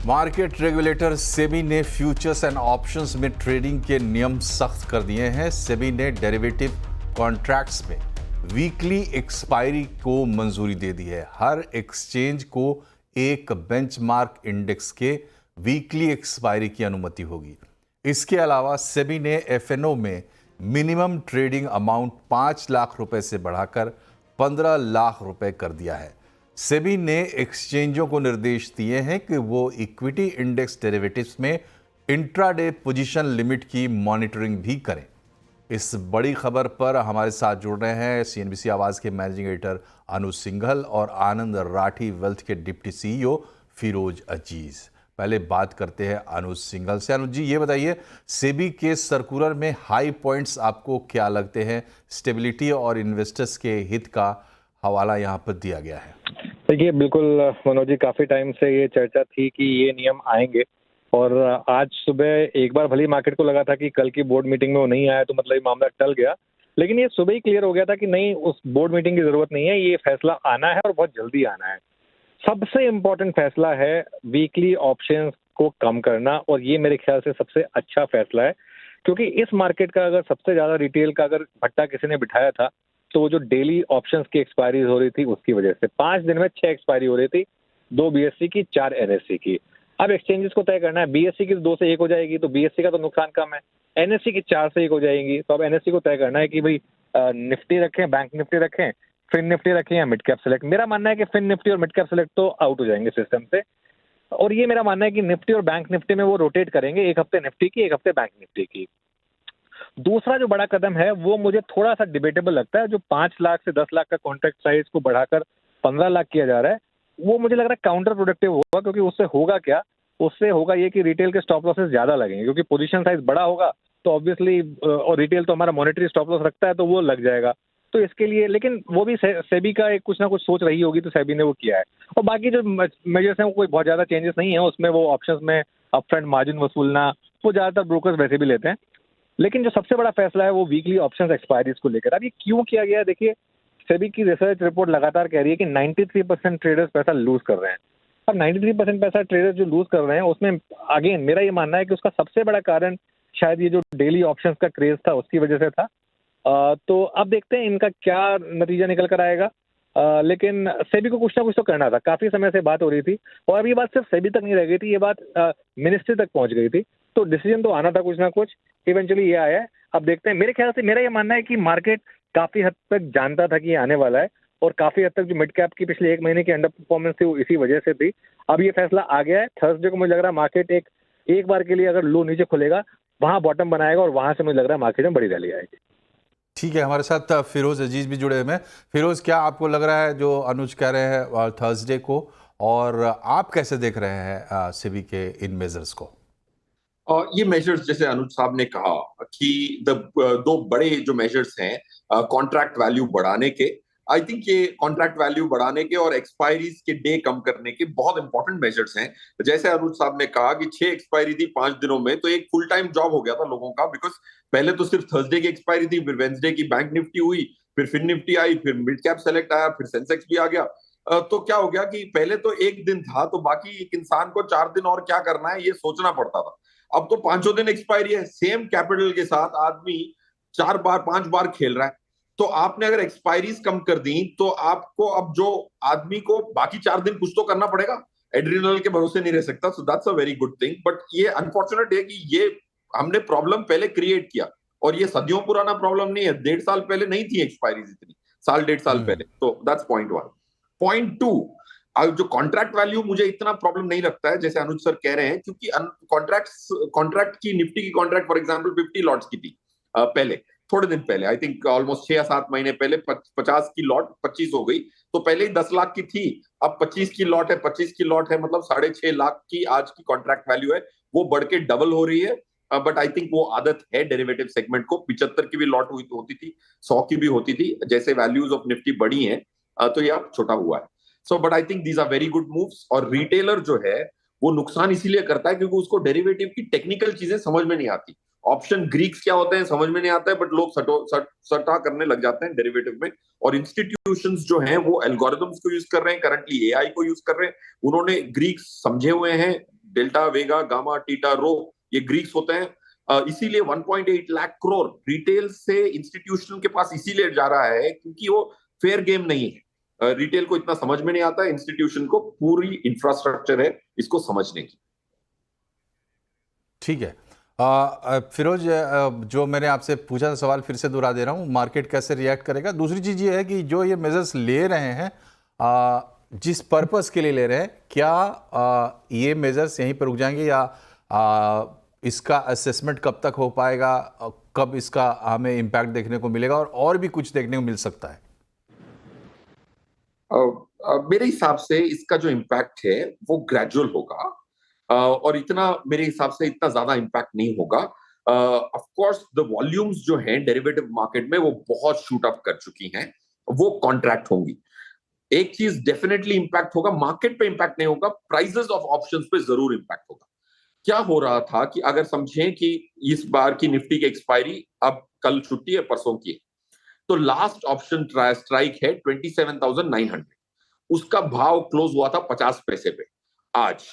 Market regulator SEBI ने futures and options में trading के नियम सख्त कर दिए हैं। सेबी ने डेरिवेटिव कॉन्ट्रैक्ट्स में वीकली एक्सपायरी को मंजूरी दे दी है। हर एक्सचेंज को एक बेंचमार्क इंडेक्स के वीकली एक्सपायरी की अनुमति होगी। इसके अलावा सेबी ने एफएनओ में मिनिमम ट्रेडिंग अमाउंट 5 लाख रुपए से बढ़ाकर 15 लाख रुपए कर दिया है। सेबी ने एक्सचेंजों को निर्देश दिए हैं कि वो इक्विटी इंडेक्स डेरिवेटिव्स में इंट्राडे पोजीशन लिमिट की मॉनिटरिंग भी करें। इस बड़ी खबर पर हमारे साथ जुड़ रहे हैं सीएनबीसी आवाज के मैनेजिंग एडिटर अनुज सिंघल और आनंद राठी वेल्थ के डिप्टी सीईओ फिरोज अजीज। पहले बात करते हैं अनुज सिंघल से। अनुज जी, ये बताइए, सेबी के सर्कुलर में हाई पॉइंट्स आपको क्या लगते हैं? स्टेबिलिटी और इन्वेस्टर्स के हित का हवाला यहाँ पर दिया गया है। देखिए, बिल्कुल मनोज जी, काफी टाइम से ये चर्चा थी कि ये नियम आएंगे और आज सुबह एक बार भली मार्केट को लगा था कि कल की बोर्ड मीटिंग में वो नहीं आया तो मतलब ये मामला टल गया, लेकिन ये सुबह ही क्लियर हो गया था कि नहीं, उस बोर्ड मीटिंग की जरूरत नहीं है, ये फैसला आना है और बहुत जल्दी आना है। सबसे इम्पोर्टेंट फैसला है वीकली ऑप्शंस को कम करना, और ये मेरे ख्याल से सबसे अच्छा फैसला है, क्योंकि इस मार्केट का अगर सबसे ज्यादा रिटेल का अगर भट्टा किसी ने बिठाया था तो वो जो डेली ऑप्शंस की एक्सपायरी हो रही थी उसकी वजह से 5 दिन में 6 एक्सपायरी हो रही थी, 2 बीएससी की, 4 एनएससी की। अब एक्सचेंजेस को तय करना है, बीएससी की 2 से 1 हो जाएगी तो बीएससी का तो नुकसान कम है, एनएससी की 4 से 1 हो जाएगी तो अब एनएससी को तय करना है कि भाई निफ्टी रखें, बैंक निफ्टी रखें, फिन निफ्टी रखें या मिड कैप सेलेक्ट। मेरा मानना है कि फिन निफ्टी और मिड कैप सेलेक्ट तो आउट हो जाएंगे सिस्टम से, और ये मेरा मानना है कि निफ्टी और बैंक निफ्टी में वो रोटेट करेंगे, एक हफ्ते निफ्टी की, एक हफ्ते बैंक निफ्टी की। दूसरा जो बड़ा कदम है वो मुझे थोड़ा सा डिबेटेबल लगता है, जो 5 लाख से 10 लाख का कॉन्ट्रैक्ट साइज को बढ़ाकर 15 लाख किया जा रहा है, वो मुझे लग रहा है काउंटर प्रोडक्टिव होगा, क्योंकि उससे होगा क्या, उससे होगा ये कि रिटेल के स्टॉप लॉसेस ज्यादा लगेंगे, क्योंकि पोजीशन साइज बड़ा होगा तो ऑब्वियसली, और रिटेल तो हमारा मॉनेटरी स्टॉप लॉस रखता है तो वो लग जाएगा। तो इसके लिए, लेकिन वो भी सेबी का एक कुछ ना कुछ सोच रही होगी तो सेबी ने वो किया है। और बाकी जो मेजर्स हैं वो कोई बहुत ज्यादा चेंजेस नहीं है उसमें, वो ऑप्शंस में अपफ्रंट मार्जिन वसूलना वो ज्यादातर ब्रोकर्स वैसे भी लेते हैं। लेकिन जो सबसे बड़ा फैसला है वो वीकली ऑप्शंस एक्सपायरीज को लेकर। अब ये क्यों किया गया? देखिए, सेबी की रिसर्च रिपोर्ट लगातार कह रही है कि 93% ट्रेडर्स पैसा लूज कर रहे हैं। अब 93% पैसा ट्रेडर्स जो लूज कर रहे हैं उसमें अगेन मेरा ये मानना है कि उसका सबसे बड़ा कारण शायद ये जो डेली ऑप्शंस का क्रेज था उसकी वजह से था। तो अब देखते हैं इनका क्या नतीजा निकल कर आएगा। लेकिन सेबी को कुछ ना कुछ तो करना था, काफी समय से बात हो रही थी, और अब ये बात सिर्फ सेबी तक नहीं रह गई थी, ये बात मिनिस्ट्री तक पहुंच गई थी, तो डिसीजन तो आना था कुछ ना कुछ, इवेंचुअली ये आया है। अब देखते हैं, मेरे ख्याल से मेरा ये मानना है कि मार्केट काफी हद तक जानता था कि ये आने वाला है, और काफी हद तक जो मिड कैप की पिछले 1 महीने की अंडर परफॉर्मेंस थी वो इसी वजह से थी। अब ये फैसला आ गया है, थर्सडे को मुझे लग रहा है मार्केट एक बार के लिए अगर लो नीचे खुलेगा वहां बॉटम बनाएगा, और वहां से मुझे लग रहा है मार्केट में बड़ी रैली आएगी। ठीक है, हमारे साथ फिरोज अजीज भी जुड़े हुए हैं। फिरोज, क्या आपको लग रहा है जो अनुज कह रहे हैं थर्सडे को, और आप कैसे देख रहे हैं सेबी के इन मेजर्स को? ये मेजर्स, जैसे अनुज साहब ने कहा कि दो बड़े जो मेजर्स हैं कॉन्ट्रैक्ट वैल्यू बढ़ाने के, आई थिंक ये कॉन्ट्रैक्ट वैल्यू बढ़ाने के और एक्सपायरीज के डे कम करने के बहुत इंपॉर्टेंट मेजर्स हैं। जैसे अनुज साहब ने कहा कि 6 एक्सपायरी थी 5 दिनों में, तो एक फुल टाइम जॉब हो गया था लोगों का, बिकॉज पहले तो सिर्फ थर्सडे की एक्सपायरी थी, फिर वेंसडे की बैंक निफ्टी हुई, फिर फिन निफ्टी आई, फिर मिड कैप सेलेक्ट आया, फिर सेंसेक्स भी आ गया। तो क्या हो गया कि पहले तो एक दिन था तो बाकी एक इंसान को 4 दिन और क्या करना है ये सोचना पड़ता था। अब तो 5 दिन एक्सपायरी है, सेम कैपिटल के साथ आदमी 4 बार 5 बार खेल रहा है। तो आपने अगर एक्सपायरीज कम कर दी तो आपको अब जो आदमी को बाकी 4 दिन कुछ तो करना पड़ेगा, एड्रिनल के भरोसे नहीं रह सकता। So that's a very good thing. But ये अनफॉर्चुनेट है कि ये हमने प्रॉब्लम पहले क्रिएट किया, और ये सदियों पुराना प्रॉब्लम नहीं है, 1.5 साल पहले नहीं थी एक्सपायरीज इतनी, साल 1.5 साल पहले। तो दैट्स पॉइंट 1। पॉइंट 2, जो कॉन्ट्रैक्ट वैल्यू मुझे इतना प्रॉब्लम नहीं लगता है जैसे अनुज सर कह रहे हैं, क्योंकि कॉन्ट्रैक्ट की निफ्टी की कॉन्ट्रैक्ट फॉर एग्जांपल 50 लॉट्स की थी पहले, थोड़े दिन पहले, आई थिंक ऑलमोस्ट 6 या 7 महीने पहले 50 की लॉट 25 हो गई, तो पहले ही 10 लाख की थी, अब 25 की लॉट है, 25 की लॉट है, मतलब 6.5 लाख की आज की कॉन्ट्रैक्ट वैल्यू है, वो बढ़ के डबल हो रही है। बट आई थिंक वो आदत है डेरिवेटिव सेगमेंट को, 75 की भी लॉट होती थी, 100 की भी होती थी, जैसे वैल्यूज ऑफ निफ्टी बढ़ी है तो ये अब छोटा हुआ है। So but I think these are very good moves. और रिटेलर जो है वो नुकसान इसीलिए करता है क्योंकि उसको डेरिवेटिव की टेक्निकल चीजें समझ में नहीं आती, ऑप्शन ग्रीक्स क्या होते हैं समझ में नहीं आता है, बट लोग सटा करने लग जाते हैं डेरिवेटिव में। और इंस्टीट्यूशंस जो हैं वो एल्गोरिथम्स को यूज कर रहे हैं, करंटली एआई को यूज कर रहे हैं, उन्होंने ग्रीक्स समझे हुए हैं, डेल्टा, वेगा, गामा, टीटा, रो, ये ग्रीक्स होते हैं। इसीलिए 1.8 लाख करोड़ रिटेल से इंस्टीट्यूशनल के पास इसीलिए जा रहा है क्योंकि वो फेयर गेम नहीं है। रिटेल को इतना समझ में नहीं आता, इंस्टीट्यूशन को पूरी इंफ्रास्ट्रक्चर है इसको समझने की। ठीक है। फिरोज, जो मैंने आपसे पूछा था सवाल फिर से दोहरा दे रहा हूँ, मार्केट कैसे रिएक्ट करेगा। दूसरी चीज़ ये है कि जो ये मेजर्स ले रहे हैं, जिस पर्पस के लिए ले रहे हैं, क्या ये मेजर्स यहीं पर रुक जाएंगे या इसका असेसमेंट कब तक हो पाएगा, कब इसका हमें इम्पैक्ट देखने को मिलेगा और भी कुछ देखने को मिल सकता है? मेरे हिसाब से इसका जो इम्पैक्ट है वो ग्रेजुअल होगा, और इतना मेरे हिसाब से इतना ज्यादा इम्पैक्ट नहीं होगा। ऑफ कोर्स द वॉल्यूम्स जो हैं डेरिवेटिव मार्केट में वो बहुत शूट अप कर चुकी हैं, वो कॉन्ट्रैक्ट होंगी। एक चीज डेफिनेटली इम्पैक्ट होगा, मार्केट पे इम्पैक्ट नहीं होगा, प्राइसेस ऑफ ऑप्शंस पे जरूर इम्पैक्ट होगा। क्या हो रहा था कि अगर समझें कि इस बार की निफ्टी की एक्सपायरी अब कल छुट्टी है, परसों की है, तो लास्ट ऑप्शन स्ट्राइक है 27,900, उसका भाव क्लोज हुआ था 50 पैसे पे। आज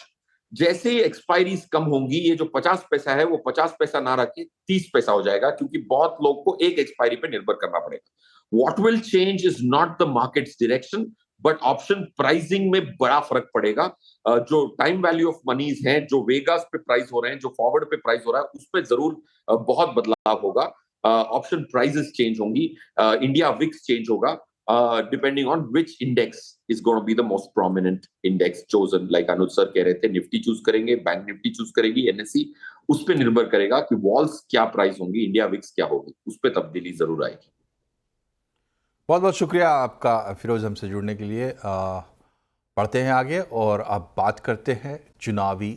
जैसे ही एक्सपायरीज कम होंगी, ये जो 50 पैसा है वो 50 पैसा ना रखे 30 पैसा हो जाएगा, क्योंकि बहुत लोग को एक एक्सपायरी पे निर्भर करना पड़ेगा। What will change is not the markets direction, but option pricing में बड़ा फर्क पड़ेगा। जो टाइम वैल्यू ऑफ मनीज हैं, जो वेगास पे प्राइस हो रहे हैं, जो फॉरवर्ड पे प्राइस हो रहा है, उस पर जरूर बहुत बदलाव होगा। ऑप्शन प्राइसेस चेंज होंगी, इंडिया विक्स चेंज होगा, depending on which index is going to be the most prominent index chosen. Like Anuj sir कह रहे थे, निफ्टी चूज करेंगे, बैंक निफ्टी चूज करेगी, एनएससी, उस पे निर्भर करेगा कि वॉल्स क्या प्राइस होंगी, इंडिया विक्स क्या होगी, उस पे तब्दीली जरूर आएगी। बहुत बहुत शुक्रिया आपका फिरोज, हमसे जुड़ने के लिए। बढ़ते हैं आगे और अब बात करते हैं चुनावी